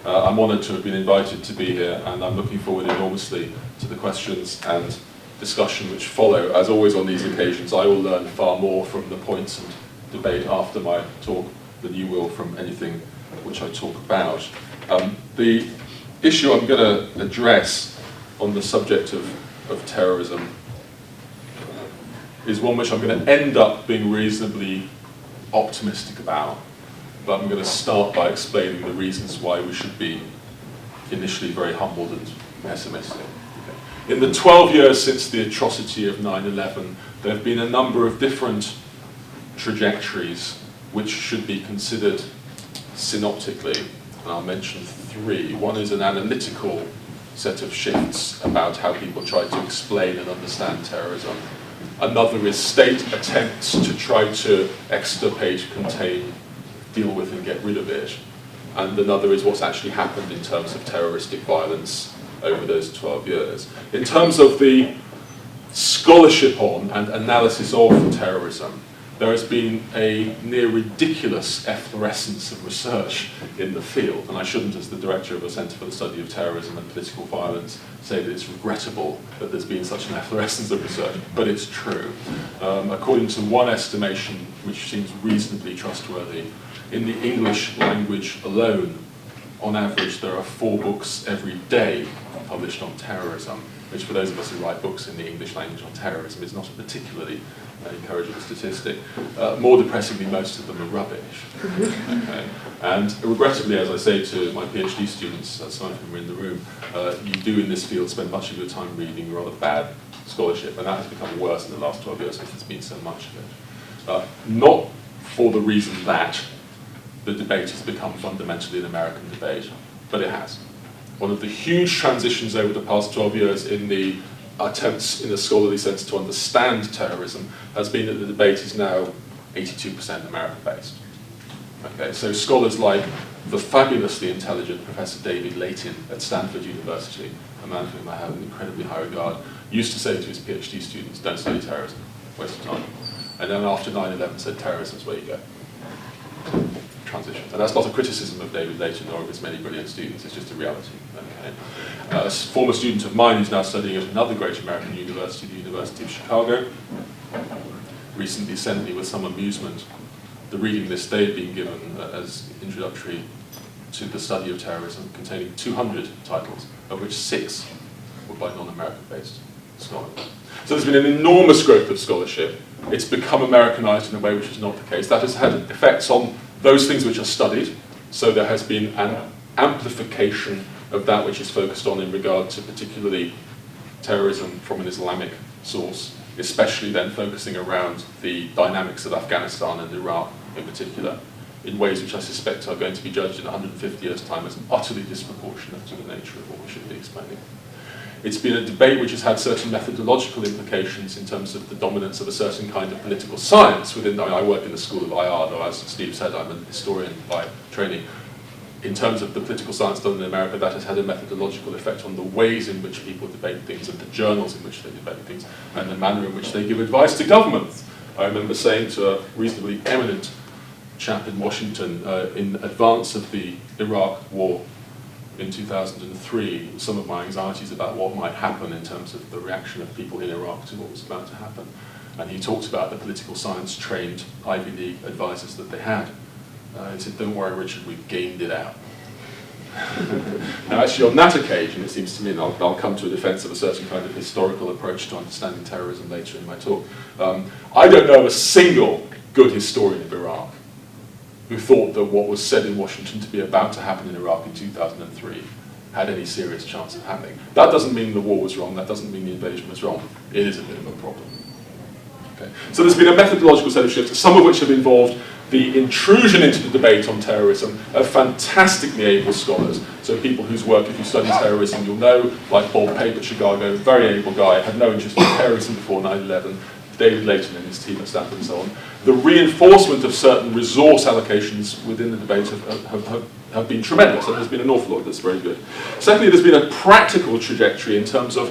I'm honoured to have been invited to be here, and I'm looking forward enormously to the questions and discussion which follow. As always on these occasions, I will learn far more from the points and debate after my talk than you will from anything which I talk about. The issue I'm going to address on the subject of terrorism is one which I'm going to end up being reasonably optimistic about, but I'm going to start by explaining the reasons why we should be initially very humbled and pessimistic. Okay. In the 12 years since the atrocity of 9/11, there have been a number of different trajectories which should be considered synoptically, and I'll mention three. One is an analytical set of shifts about how people try to explain and understand terrorism. Another is state attempts to try to extirpate, contain, deal with and get rid of it. And another is what's actually happened in terms of terroristic violence over those 12 years. In terms of the scholarship on and analysis of terrorism, there has been a near ridiculous efflorescence of research in the field, and I shouldn't, as the director of the Centre for the Study of Terrorism and Political Violence, say that it's regrettable that there's been such an efflorescence of research, but it's true. According to one estimation, which seems reasonably trustworthy, in the English language alone, on average, there are 4 books every day published on terrorism, which for those of us who write books in the English language on terrorism is not a particularly encouraging statistic. More depressingly, most of them are rubbish. Okay. And regrettably, as I say to my PhD students, some of whom are in the room, you do in this field spend much of your time reading rather bad scholarship, and that has become worse in the last 12 years because there's been so much of it. Not for the reason that the debate has become fundamentally an American debate, but it has. One of the huge transitions over the past 12 years in the attempts in a scholarly sense to understand terrorism has been that the debate is now 82% American-based. Okay, so scholars like the fabulously intelligent Professor David Layton at Stanford University, a man for whom I have an incredibly high regard, used to say to his PhD students, don't study terrorism, waste of time. And then after 9/11 said, terrorism is where you go. Transition. And that's not a criticism of David Layton or of his many brilliant students, it's just a reality. Okay. A former student of mine who's now studying at another great American university, the University of Chicago, recently sent me with some amusement the reading list they'd been given as introductory to the study of terrorism, containing 200 titles, of which 6 were by non-American based scholars. So there's been an enormous growth of scholarship. It's become Americanized in a way which is not the case. That has had effects on those things which are studied, so there has been an amplification of that which is focused on in regard to particularly terrorism from an Islamic source, especially then focusing around the dynamics of Afghanistan and Iraq in particular, in ways which I suspect are going to be judged in 150 years' time as utterly disproportionate to the nature of what we should be explaining. It's been a debate which has had certain methodological implications in terms of the dominance of a certain kind of political science within, I work in the School of IR, though as Steve said, I'm a historian by training. In terms of the political science done in America, that has had a methodological effect on the ways in which people debate things and the journals in which they debate things and the manner in which they give advice to governments. I remember saying to a reasonably eminent chap in Washington in advance of the Iraq war in 2003, some of my anxieties about what might happen in terms of the reaction of people in Iraq to what was about to happen. And he talked about the political science trained Ivy League advisors that they had. He said, don't worry, Richard, we've gamed it out. Now, actually, on that occasion, it seems to me, and I'll come to a defense of a certain kind of historical approach to understanding terrorism later in my talk, I don't know of a single good historian of Iraq who thought that what was said in Washington to be about to happen in Iraq in 2003 had any serious chance of happening. That doesn't mean the war was wrong, that doesn't mean the invasion was wrong. It is a bit of a problem. Okay. So there's been a methodological set of shifts, some of which have involved the intrusion into the debate on terrorism of fantastically able scholars. So people whose work, if you study terrorism, you'll know, like Bob Pape at Chicago, very able guy, had no interest in terrorism before 9/11, David Layton and his team at Stanford and so on. The reinforcement of certain resource allocations within the debate have been tremendous, and there's been an awful lot that's very good. Secondly, there's been a practical trajectory in terms of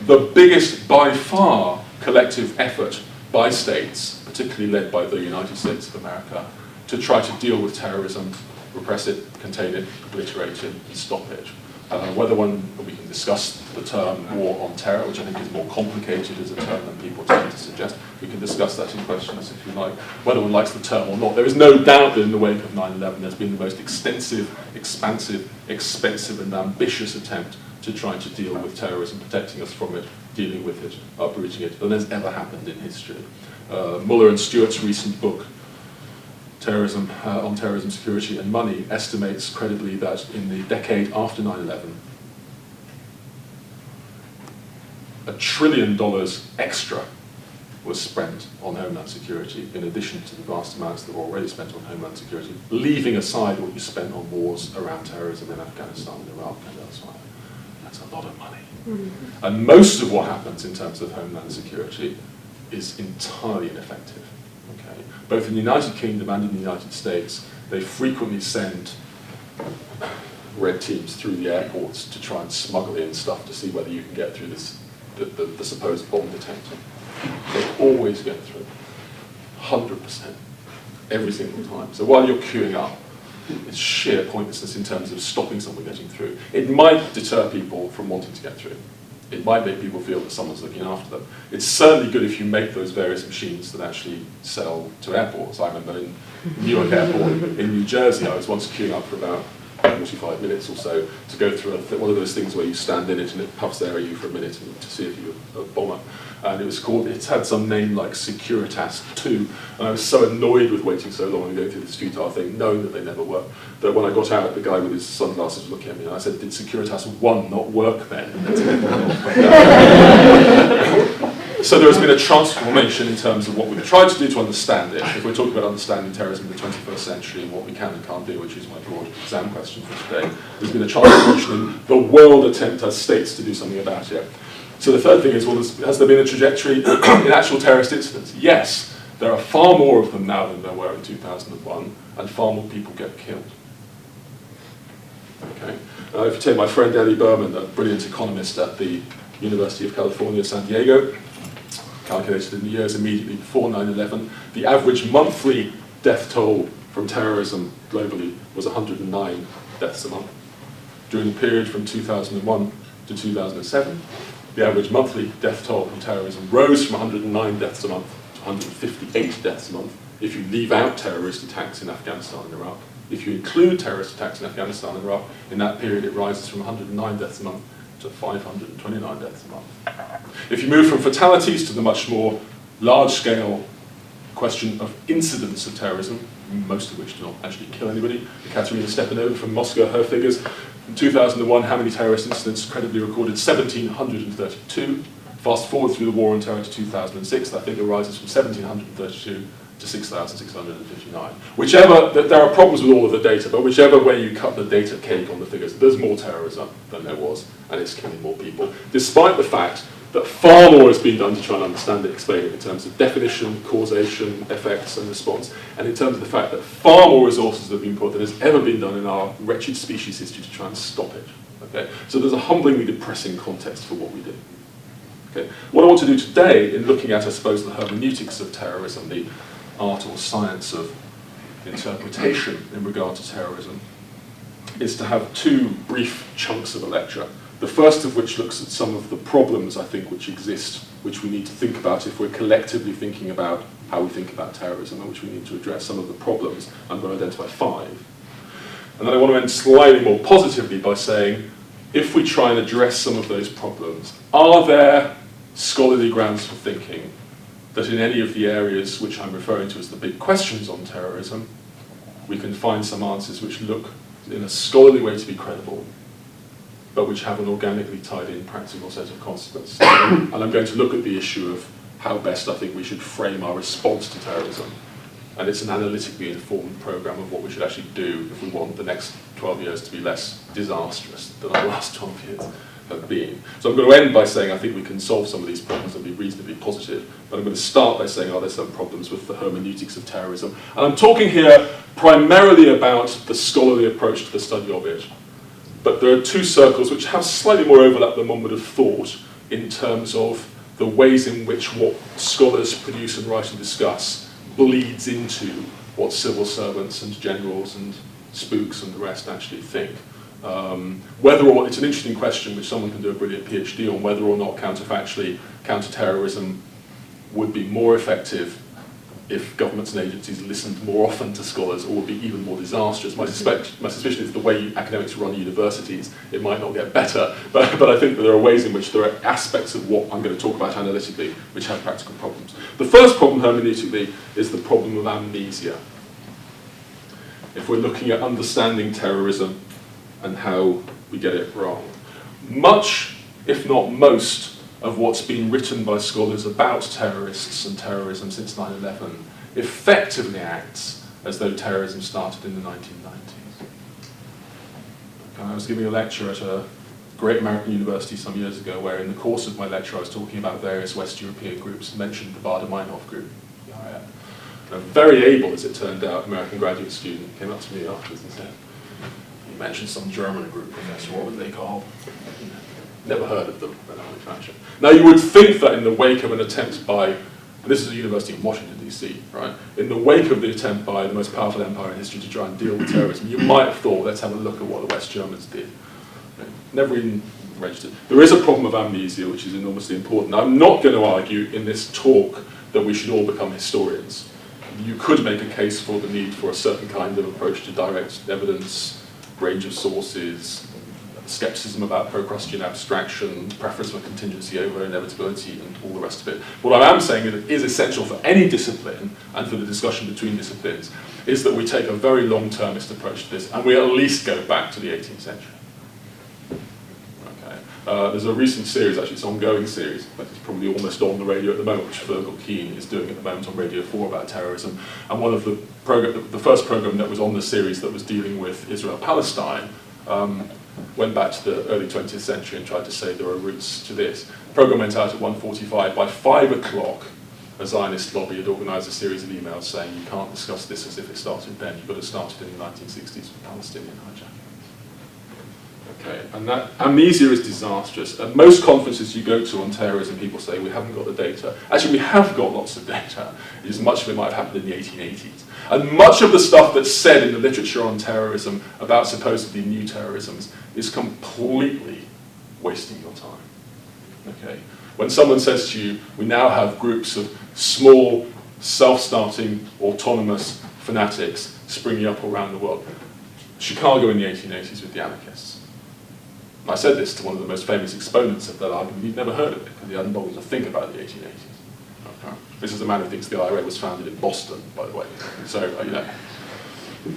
the biggest, by far, collective effort by states, particularly led by the United States of America, to try to deal with terrorism repress it, contain it, obliterate it, and stop it. We can discuss the term war on terror, which I think is more complicated as a term than people tend to suggest. We can discuss that in questions if you like, whether one likes the term or not. There is no doubt that in the wake of 9/11 there's been the most extensive, expansive, expensive and ambitious attempt to try to deal with terrorism, protecting us from it, dealing with it, uprooting it, than has ever happened in history. Muller and Stewart's recent book, Terrorism, on Terrorism, Security and Money, estimates credibly that in the decade after 9/11, $1 trillion extra was spent on Homeland Security, in addition to the vast amounts that were already spent on Homeland Security, leaving aside what you spent on wars around terrorism in Afghanistan and Iraq and elsewhere. That's a lot of money. Mm-hmm. And most of what happens in terms of Homeland Security is entirely ineffective. Okay. Both in the United Kingdom and in the United States, they frequently send red teams through the airports to try and smuggle in stuff to see whether you can get through the supposed bomb detector. They always get through, 100%, every single time. So while you're queuing up, it's sheer pointlessness in terms of stopping someone getting through. It might deter people from wanting to get through. It might make people feel that someone's looking after them. It's certainly good if you make those various machines that actually sell to airports. I remember in Newark Airport in New Jersey, I was once queuing up for about 45 minutes or so to go through one of those things where you stand in it and it puffs air at you for a minute to see if you're a bomber. And it had some name like Securitas 2, and I was so annoyed with waiting so long and going through this futile thing, knowing that they never work, that when I got out, the guy with his sunglasses was looking at me, and I said, "Did Securitas 1 not work then?" So there has been a transformation in terms of what we've tried to do to understand it. If we're talking about understanding terrorism in the 21st century and what we can and can't do, which is my broad exam question for today, there's been a transformation in the world attempt as states to do something about it. So the third thing is, well, has there been a trajectory in actual terrorist incidents? Yes, there are far more of them now than there were in 2001, and far more people get killed. Okay. If you take my friend Ellie Berman, a brilliant economist at the University of California, San Diego, calculated in the years immediately before 9/11, the average monthly death toll from terrorism globally was 109 deaths a month. During the period from 2001 to 2007, the average monthly death toll from terrorism rose from 109 deaths a month to 158 deaths a month if you leave out terrorist attacks in Afghanistan and Iraq. If you include terrorist attacks in Afghanistan and Iraq, in that period it rises from 109 deaths a month to 529 deaths a month. If you move from fatalities to the much more large-scale question of incidents of terrorism, most of which do not actually kill anybody, Katerina Stepanova from Moscow, her figures, in 2001, how many terrorist incidents credibly recorded? 1,732. Fast forward through the war on terror to 2006, that figure rises from 1,732 to 6,659. There are problems with all of the data, but whichever way you cut the data cake on the figures, there's more terrorism than there was, and it's killing more people, despite the fact that far more has been done to try and understand it, explain it in terms of definition, causation, effects, and response, and in terms of the fact that far more resources have been put than has ever been done in our wretched species history to try and stop it. Okay? So there's a humblingly depressing context for what we do. Okay? What I want to do today, in looking at, I suppose, the hermeneutics of terrorism, the art or science of interpretation in regard to terrorism, is to have two brief chunks of a lecture. The first of which looks at some of the problems, I think, which exist, which we need to think about if we're collectively thinking about how we think about terrorism, and which we need to address some of the problems. I'm going to identify 5. And then I want to end slightly more positively by saying, if we try and address some of those problems, are there scholarly grounds for thinking that in any of the areas which I'm referring to as the big questions on terrorism, we can find some answers which look in a scholarly way to be credible, but which have an organically tied in practical set of consequences. And I'm going to look at the issue of how best I think we should frame our response to terrorism. And it's an analytically informed program of what we should actually do if we want the next 12 years to be less disastrous than our last 12 years have been. So I'm going to end by saying I think we can solve some of these problems and be reasonably positive, but I'm going to start by saying, are there some problems with the hermeneutics of terrorism? And I'm talking here primarily about the scholarly approach to the study of it. But there are two circles which have slightly more overlap than one would have thought in terms of the ways in which what scholars produce and write and discuss bleeds into what civil servants and generals and spooks and the rest actually think. Whether or it's an interesting question which someone can do a brilliant PhD on, whether or not counterfactually counterterrorism would be more effective if governments and agencies listened more often to scholars, or would be even more disastrous. My suspicion is the way academics run universities, it might not get better, but I think that there are ways in which there are aspects of what I'm going to talk about analytically which have practical problems. The first problem hermeneutically is the problem of amnesia. If we're looking at understanding terrorism and how we get it wrong. Much, if not most, of what's been written by scholars about terrorists and terrorism since 9/11 effectively acts as though terrorism started in the 1990s. I was giving a lecture at a great American university some years ago where in the course of my lecture I was talking about various West European groups and mentioned the Baader-Meinhof group. And a very able, as it turned out, American graduate student came up to me afterwards and said, "You mentioned some German group, Professor, what were they called?" Never heard of them in any fashion. Now you would think that in the wake of an attempt by, and this is a university in Washington DC, right? In the wake of the attempt by the most powerful empire in history to try and deal with terrorism, you might have thought, let's have a look at what the West Germans did. Never even registered. There is a problem of amnesia which is enormously important. I'm not going to argue in this talk that we should all become historians. You could make a case for the need for a certain kind of approach to direct evidence, range of sources, skepticism about Procrustean abstraction, preference for contingency over inevitability, and all the rest of it. What I am saying is it is essential for any discipline, and for the discussion between disciplines, is that we take a very long-termist approach to this, and we at least go back to the 18th century. Okay. There's a recent series, actually, it's an ongoing series, but it's probably almost on the radio at the moment, which Fergal Keane is doing at the moment on Radio 4 about terrorism. And one of the first program that was on the series that was dealing with Israel-Palestine went back to the early 20th century and tried to say there are roots to this. The program went out at 1:45. By 5 o'clock, a Zionist lobby had organised a series of emails saying you can't discuss this as if it started then, you've got to start it in the 1960s with Palestinian hijacking. Okay, and that amnesia is disastrous. At most conferences you go to on terrorism, people say we haven't got the data. Actually, we have got lots of data. Much of it might have happened in the 1880s. And much of the stuff that's said in the literature on terrorism about supposedly new terrorisms is completely wasting your time. Okay? When someone says to you, we now have groups of small, self-starting, autonomous fanatics springing up around the world. Chicago in the 1880s with the anarchists. I said this to one of the most famous exponents of that argument. He'd never heard of it because he hadn't bothered to think about the 1880s. Okay. This is a man who thinks the IRA was founded in Boston, by the way. So,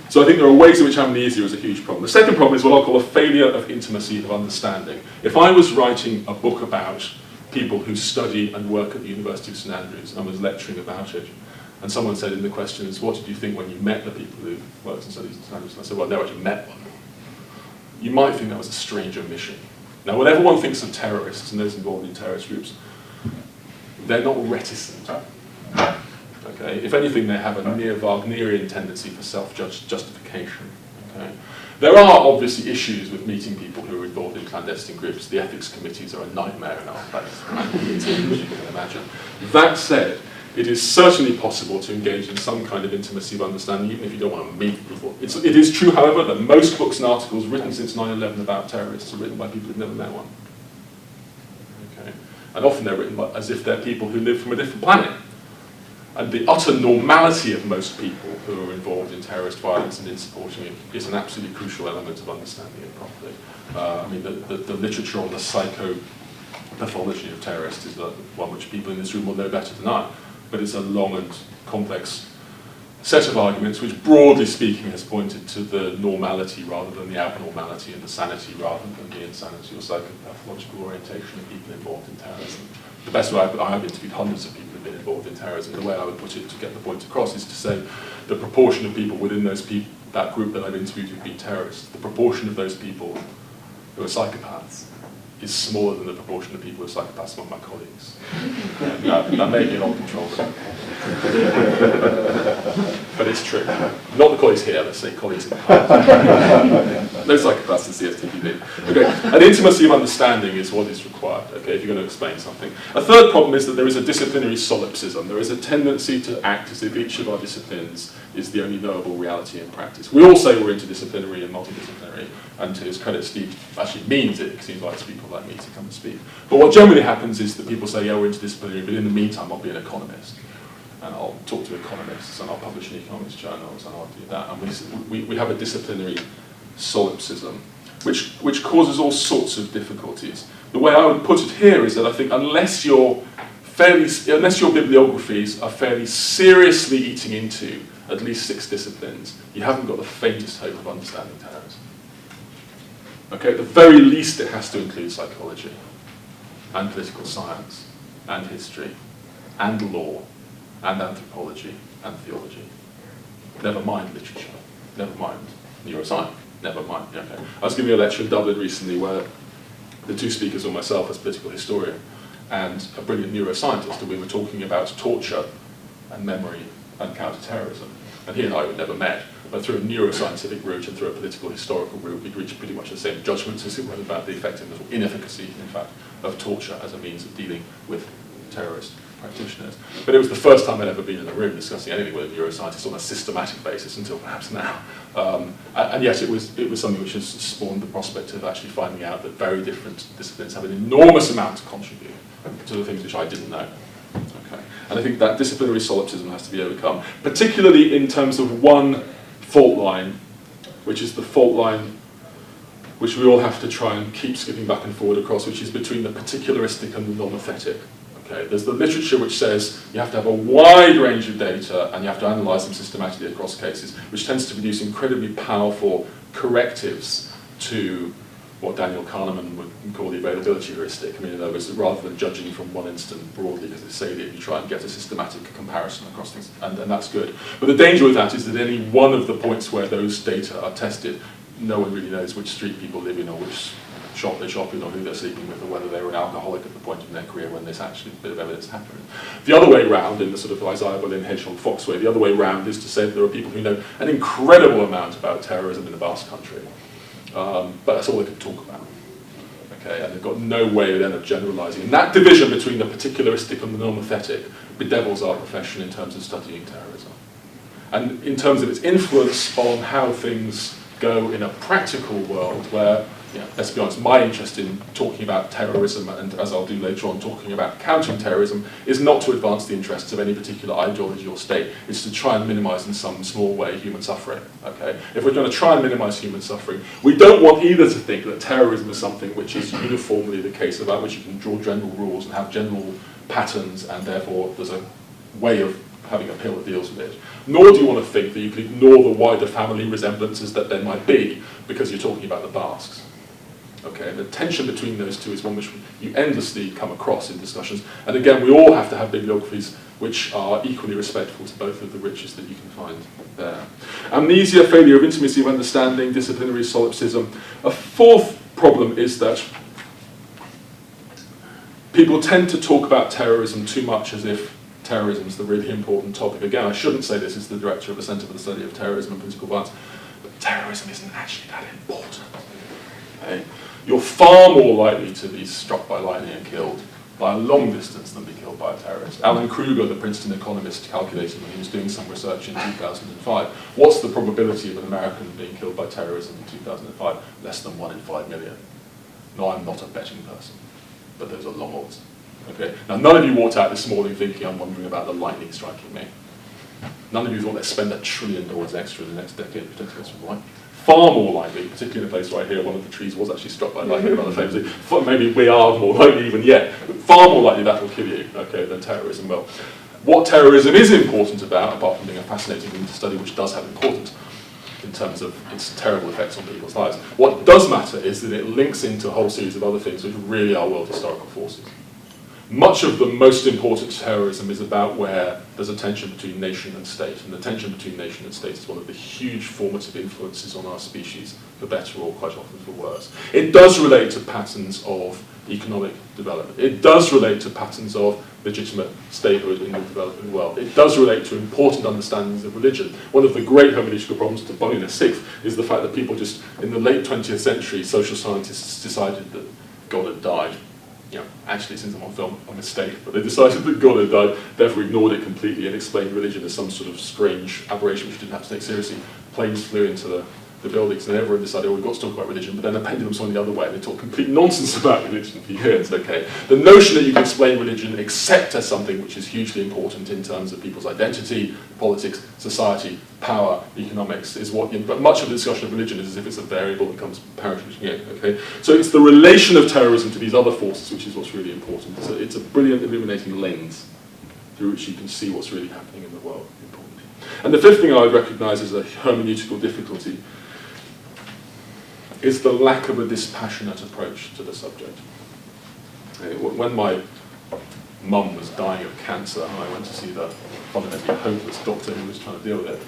So I think there are ways in which amnesia is a huge problem. The second problem is what I'll call a failure of intimacy of understanding. If I was writing a book about people who study and work at the University of St Andrews and was lecturing about it, and someone said in the questions, what did you think when you met the people who worked and studied at St Andrews? And I said, well, I never actually met one. You might think that was a strange omission. Now, when everyone thinks of terrorists and those involved in terrorist groups, they're not reticent. Okay? If anything, they have a near Wagnerian tendency for self-justification. Okay? There are obviously issues with meeting people who are involved in clandestine groups. The ethics committees are a nightmare in our place, as you can imagine. That said, it is certainly possible to engage in some kind of intimacy of understanding, even if you don't want to meet people. It is true, however, that most books and articles written since 9/11 about terrorists are written by people who've never met one. Okay? And often they're written as if they're people who live from a different planet. And the utter normality of most people who are involved in terrorist violence and in supporting it is an absolutely crucial element of understanding it properly. I mean, the literature on the psychopathology of terrorists is the one which people in this room will know better than I. But it's a long and complex set of arguments which, broadly speaking, has pointed to the normality rather than the abnormality and the sanity rather than the insanity or psychopathological orientation of people involved in terrorism. The best way I've interviewed hundreds of people who've been involved in terrorism. The way I would put it to get the point across is to say the proportion of people within that group that I've interviewed who've been terrorists, the proportion of those people who are psychopaths is smaller than the proportion of people who are psychopaths among my colleagues. That may be an old control, but it's true. Not the colleagues here, let's say colleagues in the past. No psychopaths in CSTPD. Okay, an intimacy of understanding is what is required, okay, if you're going to explain something. A third problem is that there is a disciplinary solipsism. There is a tendency to act as if each of our disciplines is the only knowable reality in practice. We all say we're interdisciplinary and multidisciplinary, and to his credit, Steve actually means it because he invites people like me to come and speak. But what generally happens is that people say, yeah, we're interdisciplinary, but in the meantime, I'll be an economist. And I'll talk to economists, and I'll publish in economics journals, and I'll do that. And we have a disciplinary solipsism, which causes all sorts of difficulties. The way I would put it here is that I think unless your bibliographies are fairly seriously eating into at least 6 disciplines, you haven't got the faintest hope of understanding terrorism. Okay, at the very least it has to include psychology, and political science, and history, and law, and anthropology, and theology. Never mind literature, never mind neuroscience, never mind. Okay. I was giving a lecture in Dublin recently where the 2 speakers were myself as political historian and a brilliant neuroscientist, and we were talking about torture and memory and counter-terrorism. And he and I had never met, but through a neuroscientific route and through a political historical route, we'd reached pretty much the same judgments as it was about the effectiveness or inefficacy, in fact, of torture as a means of dealing with terrorist practitioners. But it was the first time I'd ever been in a room discussing anything with a neuroscientist on a systematic basis until perhaps now. And yes, it was something which has spawned the prospect of actually finding out that very different disciplines have an enormous amount to contribute to the things which I didn't know. Okay. And I think that disciplinary solipsism has to be overcome, particularly in terms of one fault line, which is the fault line which we all have to try and keep skipping back and forward across, which is between the particularistic and the normathetic. Okay, there's the literature which says you have to have a wide range of data and you have to analyse them systematically across cases, which tends to produce incredibly powerful correctives to what Daniel Kahneman would call the availability heuristic. I mean, in other words, rather than judging from one instant broadly because it's salient, you try and get a systematic comparison across things, and that's good. But the danger with that is that any one of the points where those data are tested, no one really knows which street people live in or which shop they shop in or who they're sleeping with or whether they were an alcoholic at the point in their career when this actually bit of evidence happened. The other way round, in the sort of Isaiah Berlin Hedgehog Fox way, the other way round is to say that there are people who know an incredible amount about terrorism in the Basque Country, but that's all they can talk about. Okay, and they've got no way then of generalising. And that division between the particularistic and the normathetic bedevils our profession in terms of studying terrorism. And in terms of its influence on how things go in a practical world where, let's be honest, my interest in talking about terrorism, and as I'll do later on, talking about countering terrorism, is not to advance the interests of any particular ideology or state. It's to try and minimise in some small way human suffering. Okay? If we're going to try and minimise human suffering, we don't want either to think that terrorism is something which is uniformly the case, about which you can draw general rules and have general patterns, and therefore there's a way of having a pill that deals with it. Nor do you want to think that you can ignore the wider family resemblances that there might be because you're talking about the Basques. Okay, the tension between those two is one which you endlessly come across in discussions. And again, we all have to have bibliographies which are equally respectful to both of the riches that you can find there. Amnesia, failure of intimacy of understanding, disciplinary solipsism. A fourth problem is that people tend to talk about terrorism too much as if terrorism is the really important topic. Again, I shouldn't say this as the director of the Centre for the Study of Terrorism and Political Violence, but terrorism isn't actually that important. Okay? You're far more likely to be struck by lightning and killed by a long distance than be killed by a terrorist. Alan Kruger, the Princeton economist, calculated when he was doing some research in 2005, what's the probability of an American being killed by terrorism in 2005? Less than 1 in 5 million. No, I'm not a betting person, but those are long odds. Okay. Now, none of you walked out this morning thinking, I'm wondering about the lightning striking me. None of you thought, let's spend $1 trillion extra in the next decade protecting us from lightning. Far more likely, particularly in a place right here, one of the trees was actually struck by lightning rather famously. Maybe we are more likely even yet, but far more likely that will kill you, okay, than terrorism will. What terrorism is important about, apart from being a fascinating thing to study, which does have importance in terms of its terrible effects on people's lives, what does matter is that it links into a whole series of other things which really are world historical forces. Much of the most important terrorism is about where there's a tension between nation and state, and the tension between nation and state is one of the huge formative influences on our species, for better or quite often for worse. It does relate to patterns of economic development. It does relate to patterns of legitimate statehood in the developing world. It does relate to important understandings of religion. One of the great hermeneutical problems to Bonnie VI is the fact that people just, in the late 20th century, social scientists decided that God had died. Actually, since I'm on film, a mistake, but they decided that God had died, therefore ignored it completely and explained religion as some sort of strange aberration which you didn't have to take seriously. Planes flew into the buildings and everyone decided, oh, we've got to talk about religion, but then the pendulum swung the other way and they talked complete nonsense about religion for years, okay? The notion that you can explain religion except as something which is hugely important in terms of people's identity, politics, society, power, economics, is what, but much of the discussion of religion is as if it's a variable that comes parachuting in, okay? So it's the relation of terrorism to these other forces which is what's really important. It's a brilliant illuminating lens through which you can see what's really happening in the world, importantly. And the fifth thing I would recognise as a hermeneutical difficulty is the lack of a dispassionate approach to the subject. When my mum was dying of cancer and I went to see the fundamentally hopeless doctor who was trying to deal with it,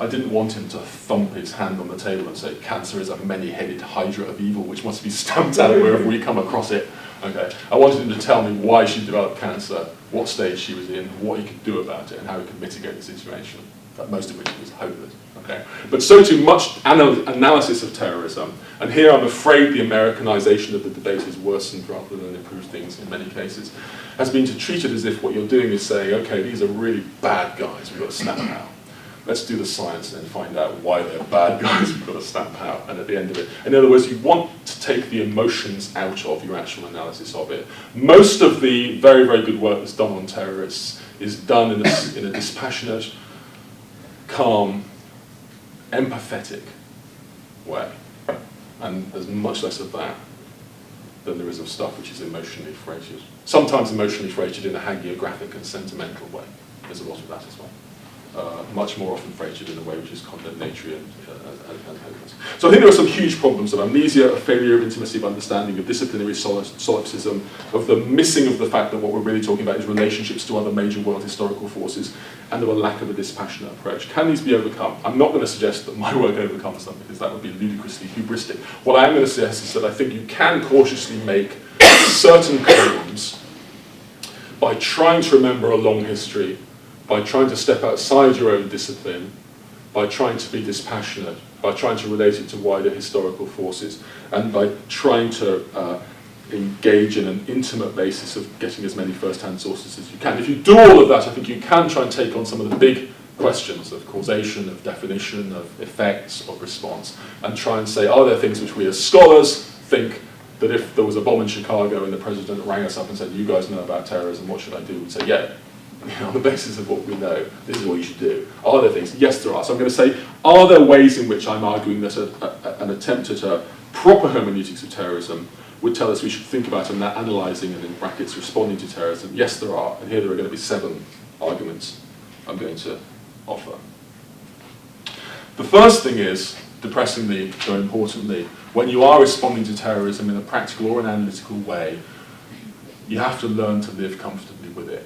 I didn't want him to thump his hand on the table and say, cancer is a many-headed hydra of evil which must be stamped out wherever we come across it. Okay. I wanted him to tell me why she developed cancer, what stage she was in, what he could do about it, and how he could mitigate the situation, most of which was hopeless. Okay. But so too much analysis of terrorism, and here I'm afraid the Americanisation of the debate has worsened rather than improved things in many cases, has been to treat it as if what you're doing is saying, okay, these are really bad guys, we've got to snap them out. Let's do the science and then find out why they're bad guys, we've got to stamp out, and at the end of it. In other words, you want to take the emotions out of your actual analysis of it. Most of the very, very good work that's done on terrorists is done in a dispassionate, calm, empathetic way. And there's much less of that than there is of stuff which is emotionally freighted. Sometimes emotionally freighted in a hagiographic and sentimental way. There's a lot of that as well. Much more often freighted in a way which is condemnatory and hopeless. So I think there are some huge problems of amnesia, of failure of intimacy, of understanding, of disciplinary solipsism, of the missing of the fact that what we're really talking about is relationships to other major world historical forces, and of a lack of a dispassionate approach. Can these be overcome? I'm not going to suggest that my work overcomes them, because that would be ludicrously hubristic. What I am going to suggest is that I think you can cautiously make certain claims by trying to remember a long history, by trying to step outside your own discipline, by trying to be dispassionate, by trying to relate it to wider historical forces, and by trying to engage in an intimate basis of getting as many first-hand sources as you can. If you do all of that, I think you can try and take on some of the big questions of causation, of definition, of effects, of response, and try and say, are there things which we as scholars think that if there was a bomb in Chicago and the president rang us up and said, you guys know about terrorism, what should I do? We'd say, yeah. On the basis of what we know, this is what you should do. Are there things? Yes, there are. So I'm going to say, are there ways in which I'm arguing that an attempt at a proper hermeneutics of terrorism would tell us we should think about analysing and, in brackets, responding to terrorism? Yes, there are. And here there are going to be 7 arguments I'm going to offer. The first thing is, depressingly, though importantly, when you are responding to terrorism in a practical or an analytical way, you have to learn to live comfortably with it.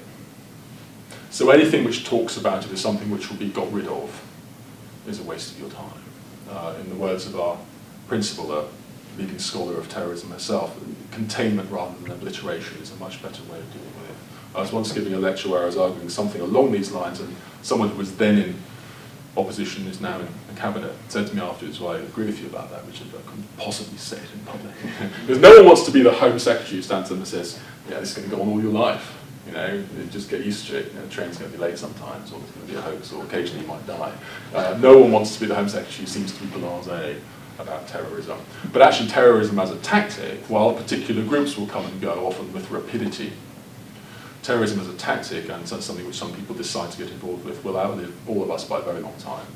So anything which talks about it as something which will be got rid of is a waste of your time. In the words of our principal, a leading scholar of terrorism herself, containment rather than obliteration is a much better way of dealing with it. I was once giving a lecture where I was arguing something along these lines, and someone who was then in opposition, is now in the cabinet, said to me afterwards, well, I agree with you about that, Richard, but I couldn't possibly say it in public. Because no one wants to be the Home Secretary who stands up and says, yeah, this is going to go on all your life. You know, just get used to it. You know, the train's going to be late sometimes, or it's going to be a hoax, or occasionally you might die. No one wants to be the Home Secretary who seems to be blasé about terrorism. But actually terrorism as a tactic, while particular groups will come and go, often with rapidity, terrorism as a tactic, and something which some people decide to get involved with, will outlive all of us by a very long time,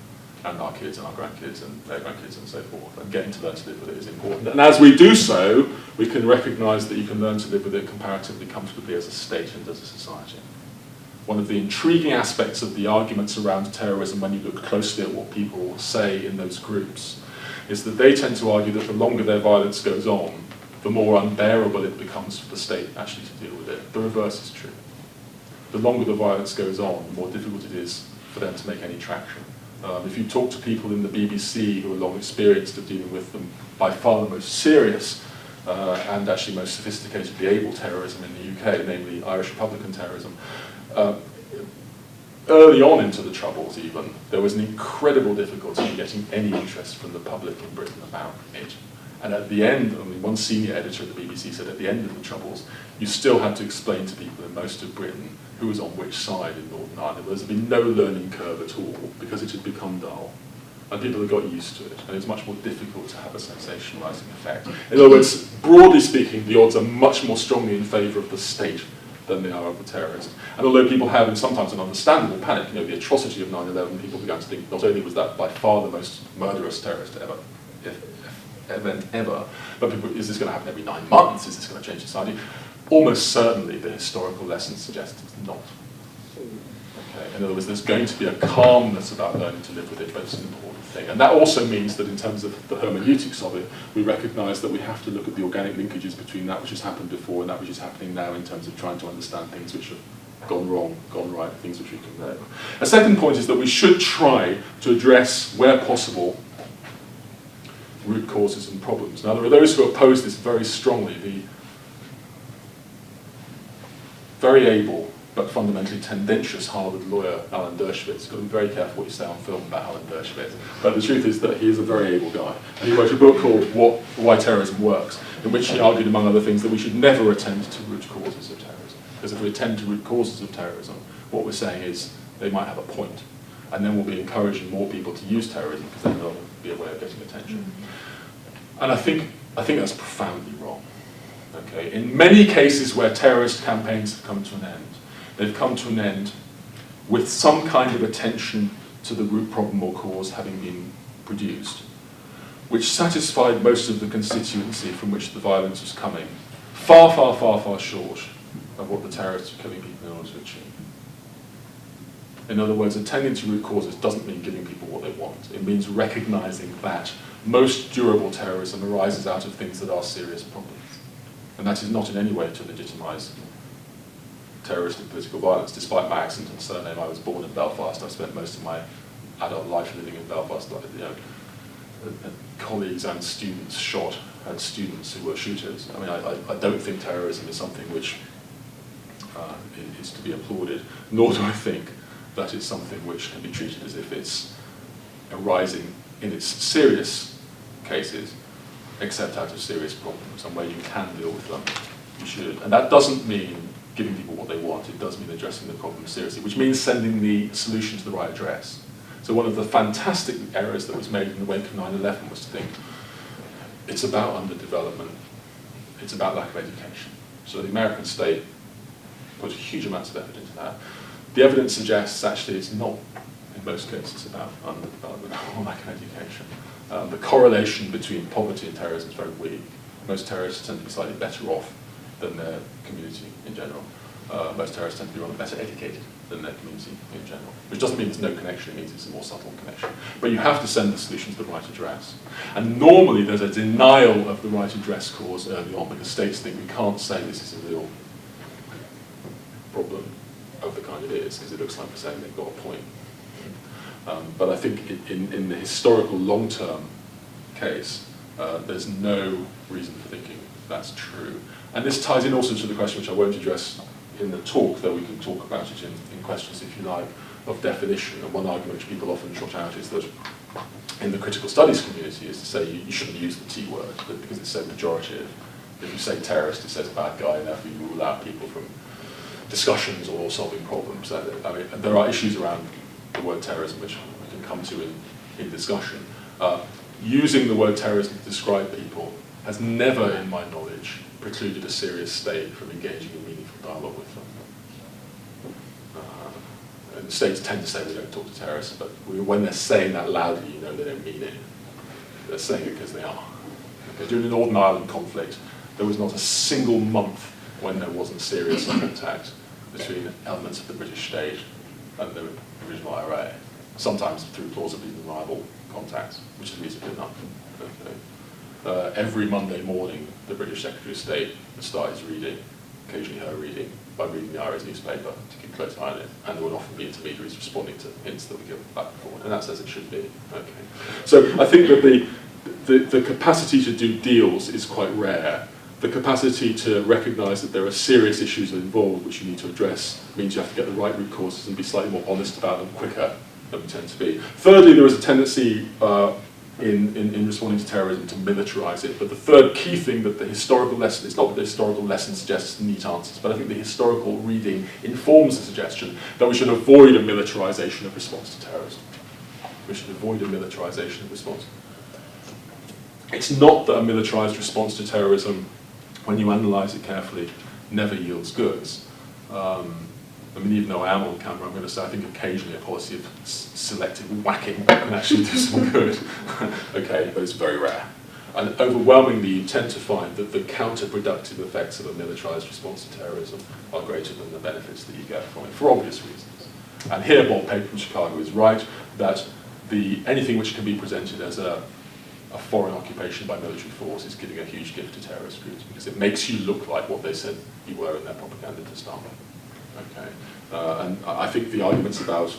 and our kids and our grandkids and their grandkids and so forth. And getting to learn to live with it is important. And as we do so, we can recognise that you can learn to live with it comparatively comfortably as a state and as a society. One of the intriguing aspects of the arguments around terrorism, when you look closely at what people say in those groups, is that they tend to argue that the longer their violence goes on, the more unbearable it becomes for the state actually to deal with it. The reverse is true. The longer the violence goes on, the more difficult it is for them to make any traction. If you talk to people in the BBC who are long experienced of dealing with them, by far the most serious and actually most sophisticatedly able terrorism in the UK, namely Irish Republican terrorism. Early on into the Troubles even, there was an incredible difficulty in getting any interest from the public in Britain about it. And at the end, I mean, one senior editor at the BBC said at the end of the Troubles, you still had to explain to people in most of Britain who was on which side in Northern Ireland. There's been no learning curve at all because it had become dull. And people had got used to it, and it's much more difficult to have a sensationalising effect. In other words, broadly speaking, the odds are much more strongly in favour of the state than they are of the terrorist. And although people have, and sometimes an understandable panic, you know, the atrocity of 9/11, people began to think not only was that by far the most murderous terrorist event ever, but people, is this going to happen every 9 months? Is this going to change society? Almost certainly the historical lessons suggest it's not. Okay. In other words, there's going to be a calmness about learning to live with it, but it's an important thing. And that also means that in terms of the hermeneutics of it, we recognise that we have to look at the organic linkages between that which has happened before and that which is happening now in terms of trying to understand things which have gone wrong, gone right, things which we can know. A second point is that we should try to address, where possible, root causes and problems. Now, there are those who oppose this very strongly. The very able but fundamentally tendentious Harvard lawyer, Alan Dershowitz. You've got to be very careful what you say on film about Alan Dershowitz. But the truth is that he is a very able guy. And he wrote a book called Why Terrorism Works, in which he argued, among other things, that we should never attend to root causes of terrorism. Because if we attend to root causes of terrorism, what we're saying is they might have a point. And then we'll be encouraging more people to use terrorism because then there'll be a way of getting attention. And I think that's profoundly wrong. Okay? In many cases where terrorist campaigns have come to an end, they've come to an end with some kind of attention to the root problem or cause having been produced, which satisfied most of the constituency from which the violence was coming, far, far, far, far short of what the terrorists were killing people in order to achieve. In other words, attending to root causes doesn't mean giving people what they want. It means recognizing that most durable terrorism arises out of things that are serious problems. And that is not in any way to legitimize terroristic political violence. Despite my accent and surname, I was born in Belfast. I spent most of my adult life living in Belfast. You know, colleagues and students shot at students who were shooters. I mean, I don't think terrorism is something which is to be applauded, nor do I think that it's something which can be treated as if it's arising in its serious cases, except out of serious problems, and where you can deal with them, you should. And that doesn't mean giving people what they want, it does mean addressing the problem seriously, which means sending the solution to the right address. So one of the fantastic errors that was made in the wake of 9/11 was to think, it's about underdevelopment, it's about lack of education. So the American state put huge amounts of effort into that. The evidence suggests actually it's not, in most cases, about underdevelopment or lack of education. The correlation between poverty and terrorism is very weak. Most terrorists tend to be slightly better off than their community in general. Most terrorists tend to be rather better educated than their community in general. Which doesn't mean there's no connection, it means it's a more subtle connection. But you have to send the solution to the right address. And normally there's a denial of the right address cause early on, because states think we can't say this is a real problem of the kind it is, because it looks like we're saying they've got a point. But I think in the historical long-term case, there's no reason for thinking that's true. And this ties in also to the question which I won't address in the talk, though we can talk about it in questions, if you like, of definition. And one argument which people often trot out is that in the critical studies community is to say you shouldn't use the T word, because it's so pejorative. If you say terrorist, it says a bad guy, and therefore you rule out people from discussions or solving problems. I mean, there are issues around the word terrorism which we can come to in discussion. Using the word terrorism to describe people has never, in my knowledge, precluded a serious state from engaging in meaningful dialogue with them. And states tend to say we don't talk to terrorists, but when they're saying that loudly, you know they don't mean it. They're saying it because they are. Okay, during the Northern Ireland conflict, there was not a single month when there wasn't serious contact between elements of the British state and the original IRA, sometimes through plausibly deniable contacts, which is reasonable enough. Okay. Every Monday morning, the British Secretary of State started reading, occasionally her reading, by reading the IRA's newspaper to keep a close eye on it, and there would often be intermediaries responding to hints that we give back and forth, and that's as it should be. Okay. So I think that the capacity to do deals is quite rare, the capacity to recognise that there are serious issues involved which you need to address means you have to get the right root causes and be slightly more honest about them quicker than we tend to be. Thirdly, there is a tendency in responding to terrorism to militarise it. But the third key thing that the historical lesson, it's not that the historical lesson suggests neat answers, but I think the historical reading informs the suggestion that we should avoid a militarisation of response to terrorism. We should avoid a militarisation of response. It's not that a militarised response to terrorism, when you analyse it carefully, never yields goods. I mean, even though I am on camera, I'm going to say I think occasionally a policy of selective whacking can actually do some good. Okay, but it's very rare. And overwhelmingly, you tend to find that the counterproductive effects of a militarised response to terrorism are greater than the benefits that you get from it, for obvious reasons. And here, Bob Paper from Chicago is right that anything which can be presented as a foreign occupation by military force is giving a huge gift to terrorist groups because it makes you look like what they said you were in their propaganda to start with. Okay, and I think the arguments about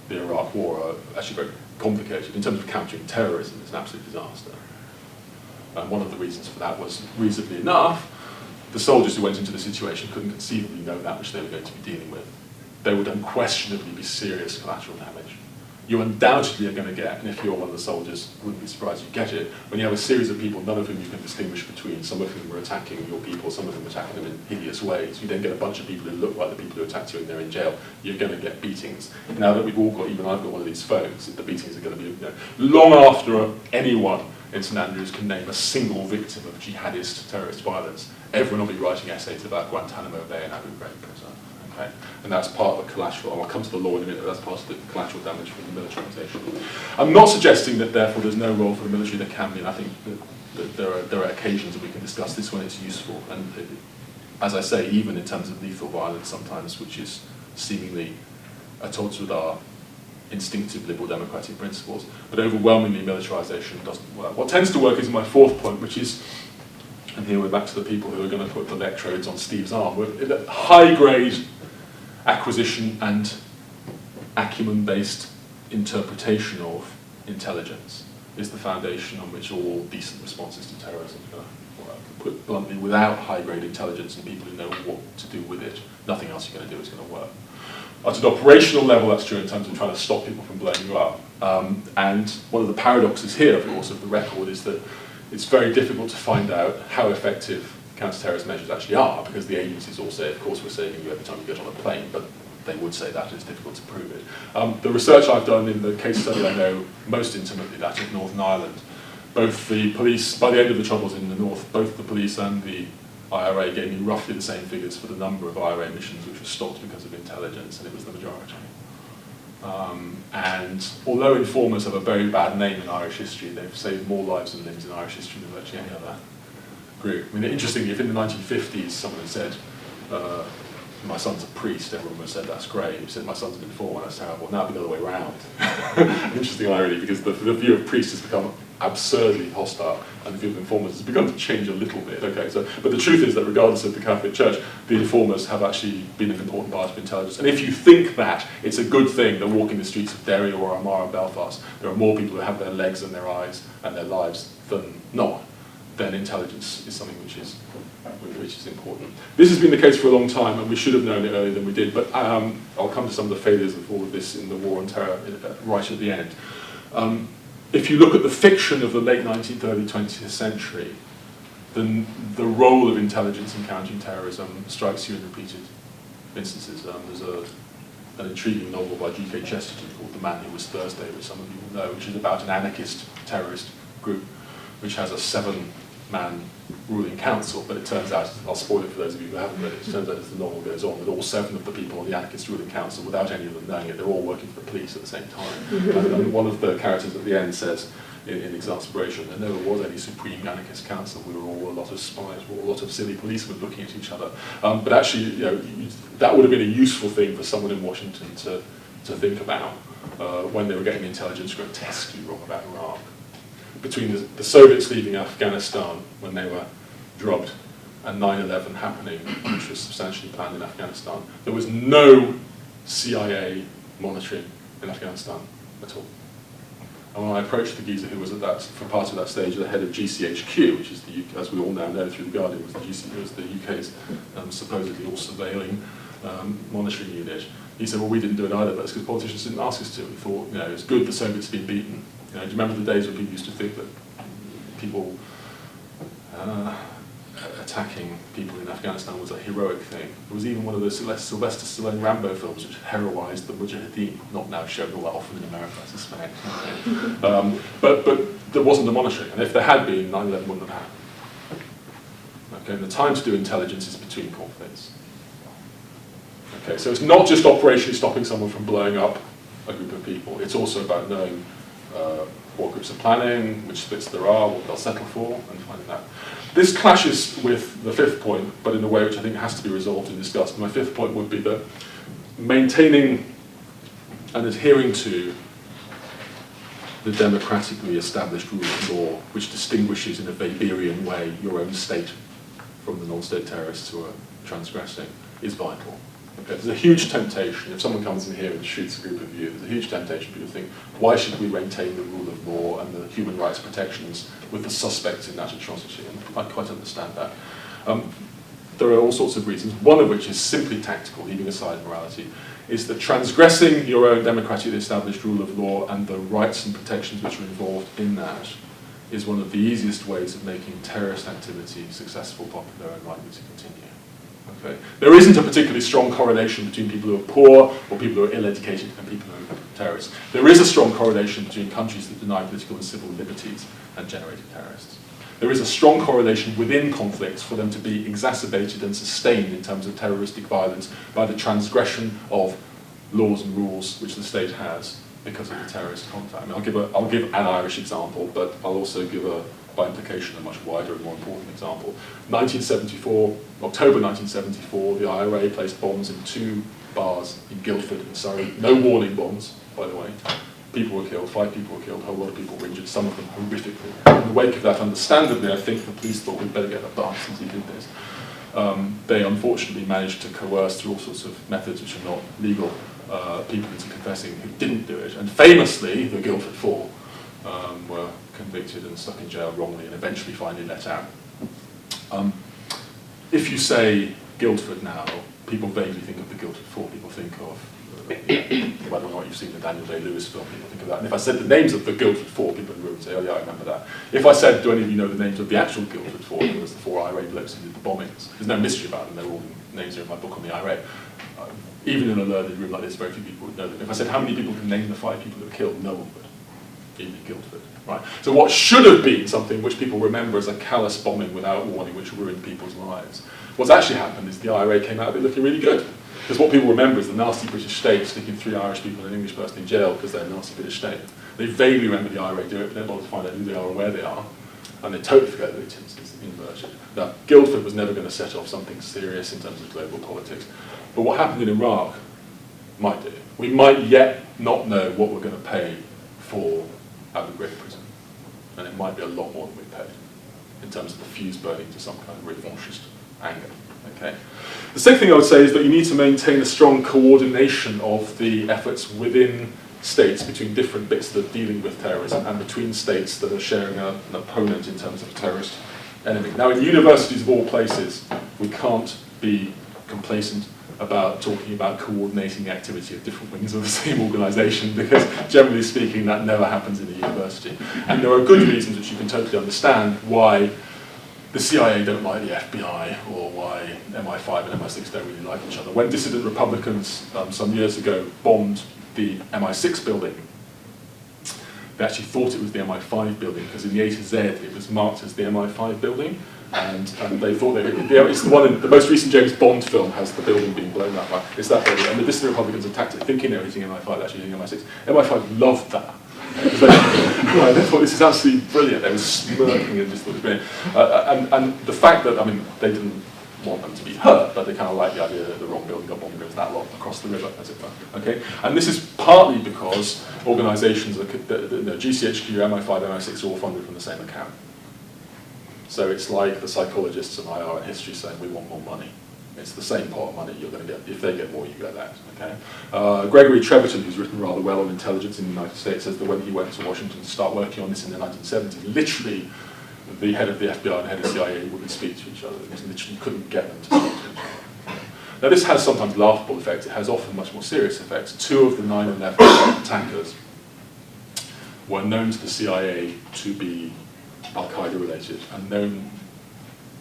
the Iraq War are actually very complicated. In terms of countering terrorism, it's an absolute disaster. And one of the reasons for that was, reasonably enough, the soldiers who went into the situation couldn't conceivably know that which they were going to be dealing with. There would unquestionably be serious collateral damage. You undoubtedly are going to get, and if you're one of the soldiers, wouldn't be surprised you get it, when you have a series of people, none of whom you can distinguish between, some of whom were attacking your people, some of them attacking them in hideous ways. You then get a bunch of people who look like the people who attacked you and they're in jail. You're going to get beatings. Now that we've all got, even I've got one of these phones, the beatings are going to be, long after anyone in St Andrews can name a single victim of jihadist terrorist violence, everyone will be writing essays about Guantanamo Bay and Abu Ghraib prison. Okay? And that's part of the collateral, I'll come to the law in a minute, but that's part of the collateral damage from the militarisation. I'm not suggesting that therefore there's no role for the military. There can be, and I think that there are occasions that we can discuss this when it's useful. And as I say, even in terms of lethal violence sometimes, which is seemingly at odds with our instinctive liberal democratic principles, but overwhelmingly militarisation doesn't work. What tends to work is my fourth point, which is, and here we're back to the people who are going to put the electrodes on Steve's arm, high-grade acquisition and acumen-based interpretation of intelligence is the foundation on which all decent responses to terrorism are going to work. Put bluntly, without high-grade intelligence and people who know what to do with it, nothing else you're going to do is going to work. At an operational level, that's true in terms of trying to stop people from blowing you up. And one of the paradoxes here, of course, of the record is that it's very difficult to find out how effective counter-terrorist measures actually are, because the agencies all say, of course, we're saving you every time you get on a plane, but they would say that, and it's difficult to prove it. The research I've done in the case study I know most intimately, that of Northern Ireland, both the police, by the end of the Troubles in the north, both the police and the IRA gave me roughly the same figures for the number of IRA missions which were stopped because of intelligence, and it was the majority. And although informers have a very bad name in Irish history, they've saved more lives and limbs in Irish history than virtually any other group. I mean, interestingly, if in the 1950s someone had said, my son's a priest, everyone would have said, that's great. If you said, my son's an informer, that's terrible. Now it'd be the other way around. Interesting irony, because the view of priests has become absurdly hostile, and the view of informers has begun to change a little bit. Okay, so, but the truth is that regardless of the Catholic Church, the informers have actually been an important part of intelligence. And if you think that it's a good thing that walking the streets of Derry or Armagh or Belfast, there are more people who have their legs and their eyes and their lives than not, then intelligence is something which is important. This has been the case for a long time, and we should have known it earlier than we did, but I'll come to some of the failures of all of this in the War on Terror right at the end. If you look at the fiction of the late 19th, early 20th century, then the role of intelligence in countering terrorism strikes you in repeated instances. There's an intriguing novel by G.K. Chesterton called The Man Who Was Thursday, which some of you will know, which is about an anarchist terrorist group which has a 7-man ruling council, but it turns out, I'll spoil it for those of you who haven't read it, it turns out as the novel goes on that all 7 of the people on the anarchist ruling council, without any of them knowing it, they're all working for the police at the same time. and one of the characters at the end says, in exasperation, there never was any supreme anarchist council, we were all a lot of spies, we were all a lot of silly policemen looking at each other. But actually, that would have been a useful thing for someone in Washington to think about when they were getting intelligence grotesquely wrong about Iraq. Between the Soviets leaving Afghanistan when they were drubbed and 9/11 happening, which was substantially planned in Afghanistan, there was no CIA monitoring in Afghanistan at all. And when I approached the geezer who was for part of that stage, the head of GCHQ, which is the UK, as we all now know through the Guardian, was the UK's supposedly all-surveilling monitoring unit. He said, well, we didn't do it either, but it's because politicians didn't ask us to. We thought, it's good the Soviets have been beaten. Do you remember the days when people used to think that people attacking people in Afghanistan was a heroic thing? There was even one of those Sylvester Stallone Rambo films which heroised the Mujahideen, not now shown all that often in America, I suspect. But there wasn't the monitoring, and if there had been, 9/11 wouldn't have happened. Okay, and the time to do intelligence is between conflicts. Okay, so it's not just operationally stopping someone from blowing up a group of people, it's also about knowing what groups are planning, which splits there are, what they'll settle for, and finding that. This clashes with the fifth point, but in a way which I think has to be resolved and discussed. My fifth point would be that maintaining and adhering to the democratically established rule of law, which distinguishes in a Weberian way your own state from the non-state terrorists who are transgressing, is vital. Okay, there's a huge temptation, if someone comes in here and shoots a group of you, there's a huge temptation for you to think, why should we maintain the rule of law and the human rights protections with the suspects in that atrocity? And I quite understand that. There are all sorts of reasons, one of which is simply tactical, leaving aside morality, is that transgressing your own democratically established rule of law and the rights and protections which are involved in that is one of the easiest ways of making terrorist activity successful, popular, and likely to continue. Okay. There isn't a particularly strong correlation between people who are poor or people who are ill-educated and people who are terrorists. There is a strong correlation between countries that deny political and civil liberties and generated terrorists. There is a strong correlation within conflicts for them to be exacerbated and sustained in terms of terroristic violence by the transgression of laws and rules which the state has because of the terrorist contact. I mean, I'll give an Irish example, but I'll also give by implication, a much wider and more important example. 1974, October 1974, the IRA placed bombs in 2 bars in Guildford in Surrey. No warning bombs, by the way. People were killed, 5 people were killed, a whole lot of people were injured, some of them horrifically. In the wake of that, understandably, I think the police thought we'd better get a bar since he did this. They unfortunately managed to coerce through all sorts of methods which are not legal people into confessing who didn't do it. And famously, the Guildford Four were convicted and stuck in jail wrongly and eventually finally let out. If you say Guildford now, people vaguely think of the Guildford Four. People think of, whether or not you've seen the Daniel Day-Lewis film, people think of that. And if I said the names of the Guildford Four, people in the room would say, oh yeah, I remember that. If I said, do any of you know the names of the actual Guildford Four, it was the 4 IRA blokes who did the bombings. There's no mystery about them, they're all names are in my book on the IRA. Even in a learned room like this, very few people would know them. If I said, how many people can name the 5 people that were killed, no one would. In Guildford, right? So what should have been something which people remember as a callous bombing without warning, which ruined people's lives, what's actually happened is the IRA came out of it looking really good. Because what people remember is the nasty British state sticking 3 Irish people and an English person in jail because they're a nasty British state. They vaguely remember the IRA do it, but they don't bother to find out who they are and where they are. And they totally forget the victims. It's inverted. Now, Guildford was never going to set off something serious in terms of global politics. But what happened in Iraq might do. We might yet not know what we're going to pay for Abu Ghraib prison. And it might be a lot more than we paid in terms of the fuse burning to some kind of revanchist anger. Okay. The second thing I would say is that you need to maintain a strong coordination of the efforts within states between different bits that are dealing with terrorism and between states that are sharing an opponent in terms of a terrorist enemy. Now, in universities of all places, we can't be complacent about talking about coordinating the activity of different wings of the same organisation, because generally speaking that never happens in a university. And there are good reasons which you can totally understand why the CIA don't like the FBI, or why MI5 and MI6 don't really like each other. When dissident Republicans some years ago bombed the MI6 building, they actually thought it was the MI5 building, because in the A to Z it was marked as the MI5 building. And they thought it's the one in the most recent James Bond film has the building being blown up. Right? It's that building. And the dissident Republicans attacked it thinking they were hitting MI5, actually hitting MI6. MI5 loved that. They thought this is absolutely brilliant. They were smirking and just thought it was brilliant. And the fact that, I mean, they didn't want them to be hurt, but they kind of liked the idea that the wrong building got bombed and it was that lot across the river, as it were. Okay? And this is partly because organisations, the GCHQ, MI5, MI6 are all funded from the same account. So it's like the psychologists and IR and history saying we want more money. It's the same pot of money you're going to get. If they get more, you get that. Okay. Gregory Treverton, who's written rather well on intelligence in the United States, says that when he went to Washington to start working on this in the 1970s, literally the head of the FBI and the head of the CIA wouldn't speak to each other. It literally couldn't get them to speak to each other. Now this has sometimes laughable effects. It has often much more serious effects. 2 of the 9/11 attackers were known to the CIA to be Al-Qaeda related and known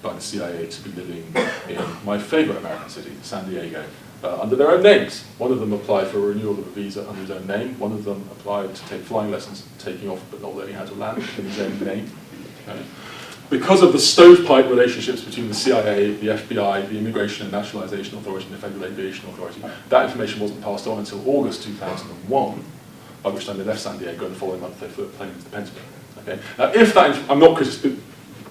by the CIA to be living in my favourite American city, San Diego, under their own names. One of them applied for a renewal of a visa under his own name. One of them applied to take flying lessons, taking off but not learning how to land in his own name. Okay. Because of the stovepipe relationships between the CIA, the FBI, the Immigration and Naturalization Authority, and the Federal Aviation Authority, that information wasn't passed on until August 2001, by which time they left San Diego, and the following month they flew a plane into the Pentagon. Okay. Now, if that, I'm not criticizing,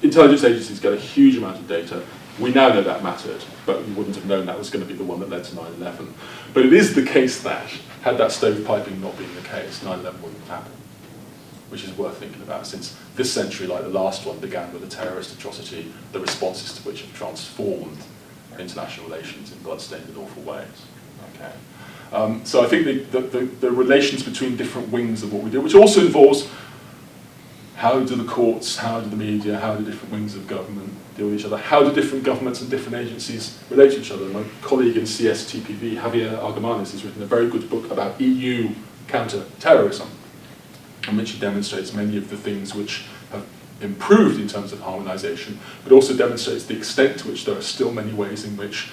intelligence agencies get a huge amount of data. We now know that mattered, but we wouldn't have known that was going to be the one that led to 9/11. But it is the case that, had that stovepiping not been the case, 9/11 wouldn't have happened, which is worth thinking about, since this century, like the last one, began with a terrorist atrocity, the responses to which have transformed international relations in bloodstained and awful ways. Okay. So I think the relations between different wings of what we do, which also involves how do the courts, how do the media, how do different wings of government deal with each other, how do different governments and different agencies relate to each other. My colleague in CSTPV, Javier Argamanes, has written a very good book about EU counter-terrorism, in which he demonstrates many of the things which have improved in terms of harmonisation, but also demonstrates the extent to which there are still many ways in which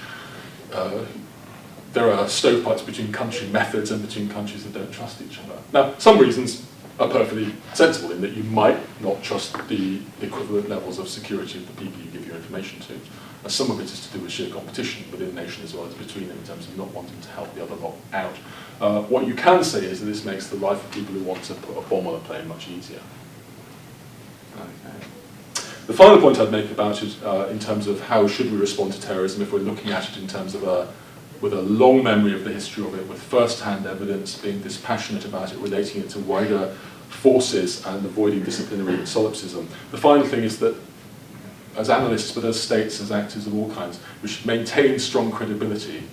there are stovepipes between country methods and between countries that don't trust each other. Now, some reasons are perfectly sensible in that you might not trust the equivalent levels of security of the people you give your information to. And some of it is to do with sheer competition within a nation as well as between them in terms of not wanting to help the other lot out. What you can say is that this makes the life of people who want to put a bomb on a plane much easier. Okay. The final point I'd make about it in terms of how should we respond to terrorism if we're looking at it in terms of with a long memory of the history of it, with first-hand evidence, being dispassionate about it, relating it to wider forces and avoiding disciplinary solipsism. The final thing is that as analysts, but as states, as actors of all kinds, we should maintain strong credibility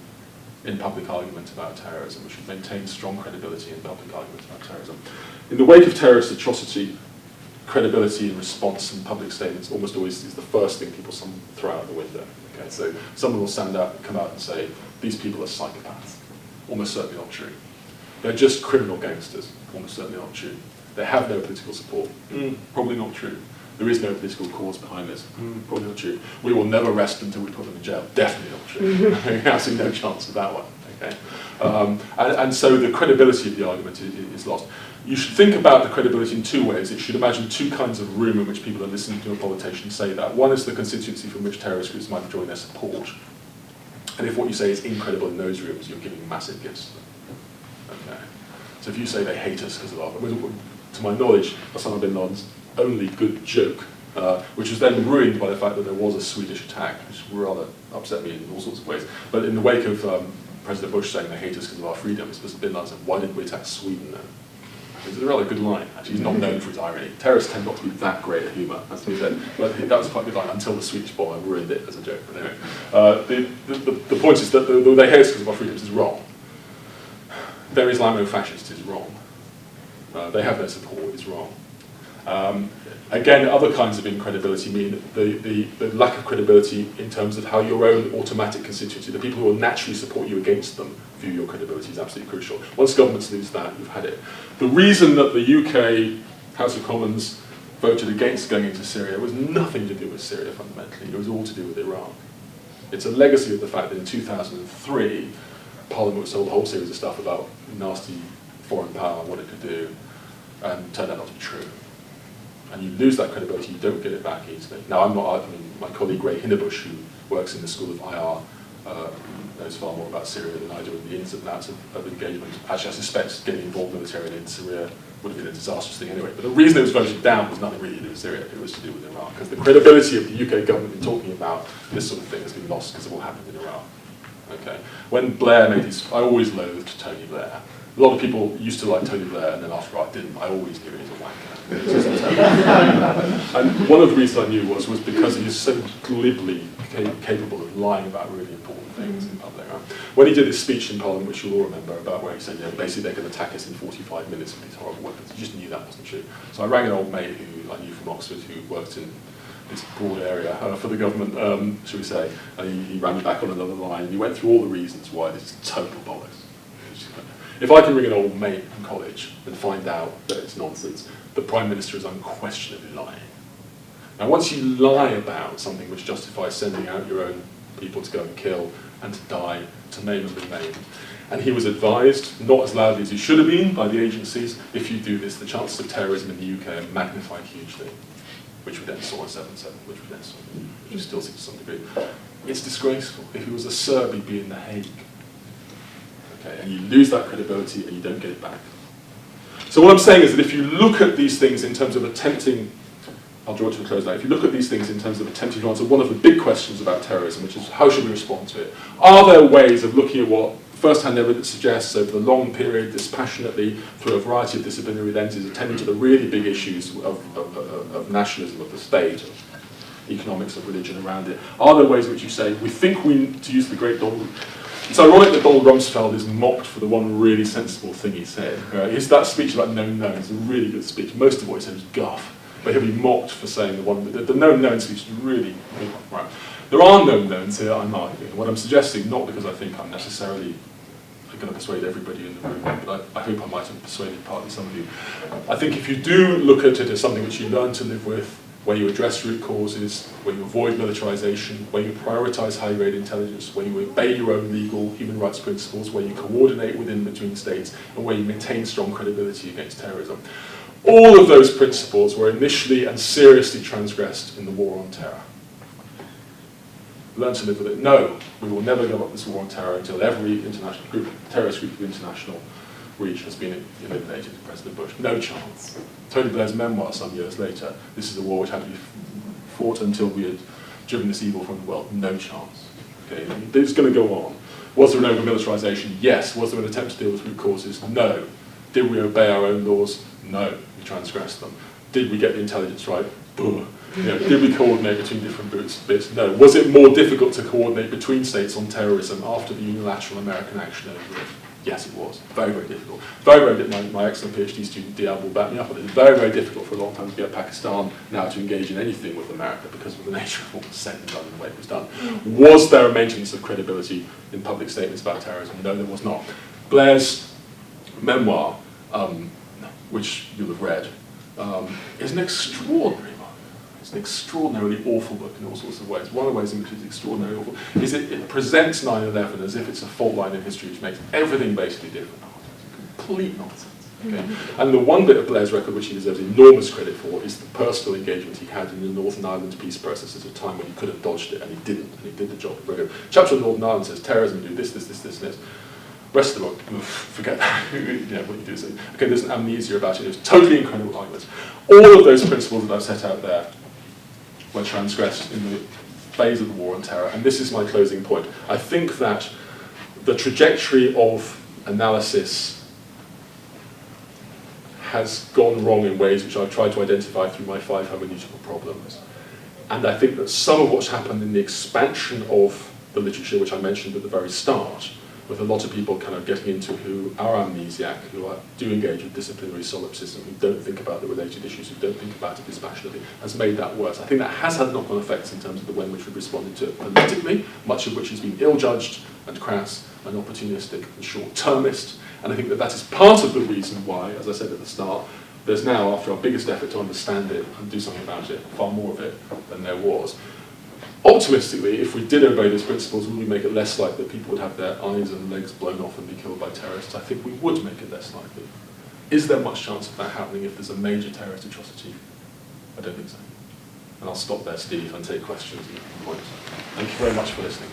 in public argument about terrorism. We should maintain strong credibility in public argument about terrorism. In the wake of terrorist atrocity, credibility in response and public statements almost always is the first thing people throw out the window. Okay, so someone will come out and say, these people are psychopaths. Almost certainly not true. They're just criminal gangsters. Almost certainly not true. They have no political support. Probably not true. There is no political cause behind this. Probably not true. We will never arrest them until we put them in jail. Definitely not true. Absolutely no chance of that one. Okay? And so the credibility of the argument is lost. You should think about the credibility in 2 ways. It should imagine 2 kinds of room in which people are listening to a politician say that. One is the constituency from which terrorist groups might join their support. And if what you say is incredible in those rooms, you're giving massive gifts to them. Okay. So if you say they hate us because of our, to my knowledge, Osama bin Laden's only good joke, which was then ruined by the fact that there was a Swedish attack, which rather upset me in all sorts of ways. But in the wake of President Bush saying they hate us because of our freedoms, Mr. bin Laden said, why didn't we attack Sweden then? It's a rather good line, actually. He's not known for his irony. Terrorists tend not to be that great at humour, that's what he said. But that was quite a good line, until the Swedish bomb ruined it as a joke. But anyway, the point is that they hate us because of our freedoms is wrong. Their Islamo-fascist is wrong. They have their support is wrong. Again, other kinds of incredibility mean the lack of credibility in terms of how your own automatic constituency, the people who will naturally support you against them, view your credibility is absolutely crucial. Once governments lose that, you've had it. The reason that the UK House of Commons voted against going into Syria was nothing to do with Syria fundamentally, it was all to do with Iran. It's a legacy of the fact that in 2003, Parliament was told a whole series of stuff about nasty foreign power and what it could do, and turned out not to be true. And you lose that credibility, you don't get it back easily. Now, my colleague Ray Hinderbush, who works in the School of IR, knows far more about Syria than I do, and the ins and outs of engagement. Actually, I suspect getting involved militarily in Syria would have been a disastrous thing anyway. But the reason it was voted down was nothing really to do with Syria, it was to do with Iraq. Because the credibility of the UK government in talking about this sort of thing has been lost because of what happened in Iraq. Okay. When Blair made his, I always loathed Tony Blair. A lot of people used to like Tony Blair, and then after I didn't, I always knew he was a wanker. And one of the reasons I knew was because he is so glibly capable of lying about really important when he did his speech in Parliament, which you'll all remember, about where he said, basically they can attack us in 45 minutes with these horrible weapons, he just knew that wasn't true. So I rang an old mate who I knew from Oxford, who worked in this broad area for the government, shall we say, and he ran me back on another line, and he went through all the reasons why this is total bollocks. If I can ring an old mate from college and find out that it's nonsense, the Prime Minister is unquestionably lying. Now, once you lie about something which justifies sending out your own people to go and kill and to die, to maim and be maimed, and he was advised, not as loudly as he should have been by the agencies, if you do this, the chances of terrorism in the UK are magnified hugely, which we then saw in 7/7, which we still see to some degree. It's disgraceful. If he was a Serb, he'd be in The Hague. Okay, and you lose that credibility and you don't get it back. So what I'm saying is that if you look at these things in terms of attempting, I'll draw it to a close now, if you look at these things in terms of attempting to answer one of the big questions about terrorism, which is how should we respond to it, are there ways of looking at what first-hand evidence suggests over the long period, dispassionately, through a variety of disciplinary lenses, attending to the really big issues of nationalism, of the state, of economics, of religion around it? Are there ways in which you say, we think we, to use the great Donald, it's ironic that Donald Rumsfeld is mocked for the one really sensible thing he said. That speech about known knowns is a really good speech. Most of what he said is guff, but he'll be mocked for saying the known known speech is really good. Right. There are known knowns here, I'm arguing. What I'm suggesting, not because I think I'm necessarily going to persuade everybody in the room, but I hope I might have persuaded partly some of you. I think if you do look at it as something which you learn to live with, where you address root causes, where you avoid militarization, where you prioritize high-grade intelligence, where you obey your own legal human rights principles, where you coordinate within between states, and where you maintain strong credibility against terrorism. All of those principles were initially and seriously transgressed in the war on terror. Learn to live with it. No, we will never give up this war on terror until every international group, terrorist group of international reach has been eliminated. President Bush, no chance. Tony Blair's memoir some years later, this is a war which had to be fought until we had driven this evil from the world. No chance. Okay, it's going to go on. Was there an over-militarization? Yes. Was there an attempt to deal with root causes? No. Did we obey our own laws? No. We transgressed them. Did we get the intelligence right? Did we coordinate between different bits? No. Was it more difficult to coordinate between states on terrorism after the unilateral American action over it? Yes, it was. Very, very difficult. Very, very difficult. My excellent PhD student, Diab, will back me up on it. It's very, very difficult for a long time to get Pakistan now to engage in anything with America because of the nature of what was said and done and the way it was done. Was there a maintenance of credibility in public statements about terrorism? No, there was not. Blair's memoir, which you'll have read, is an extraordinary one. It's an extraordinarily awful book in all sorts of ways. One of the ways in which it's extraordinarily awful is it presents 9/11 as if it's a fault line in history which makes everything basically different. Complete nonsense. Okay? And the one bit of Blair's record which he deserves enormous credit for is the personal engagement he had in the Northern Ireland peace process at a time when he could have dodged it, and he didn't, and he did the job very good. Chapter on Northern Ireland says terrorism do this, this, this, this, and this. Rest of the book, forget that. What you do is, okay, there's an amnesia about it. It was totally incredible arguments. All of those principles that I've set out there were transgressed in the phase of the war on terror, and this is my closing point. I think that the trajectory of analysis has gone wrong in ways which I've tried to identify through my 5 hermeneutical problems. And I think that some of what's happened in the expansion of the literature, which I mentioned at the very start, with a lot of people kind of getting into who are amnesiac, who do engage with disciplinary solipsism, who don't think about the related issues, who don't think about it dispassionately, has made that worse. I think that has had knock-on effects in terms of the way in which we've responded to it politically, much of which has been ill-judged and crass and opportunistic and short-termist. And I think that that is part of the reason why, as I said at the start, there's now, after our biggest effort to understand it and do something about it, far more of it than there was. Optimistically, if we did obey those principles, would we make it less likely that people would have their eyes and legs blown off and be killed by terrorists? I think we would make it less likely. Is there much chance of that happening if there's a major terrorist atrocity? I don't think so. And I'll stop there, Steve, and take questions and points. Thank you very much for listening.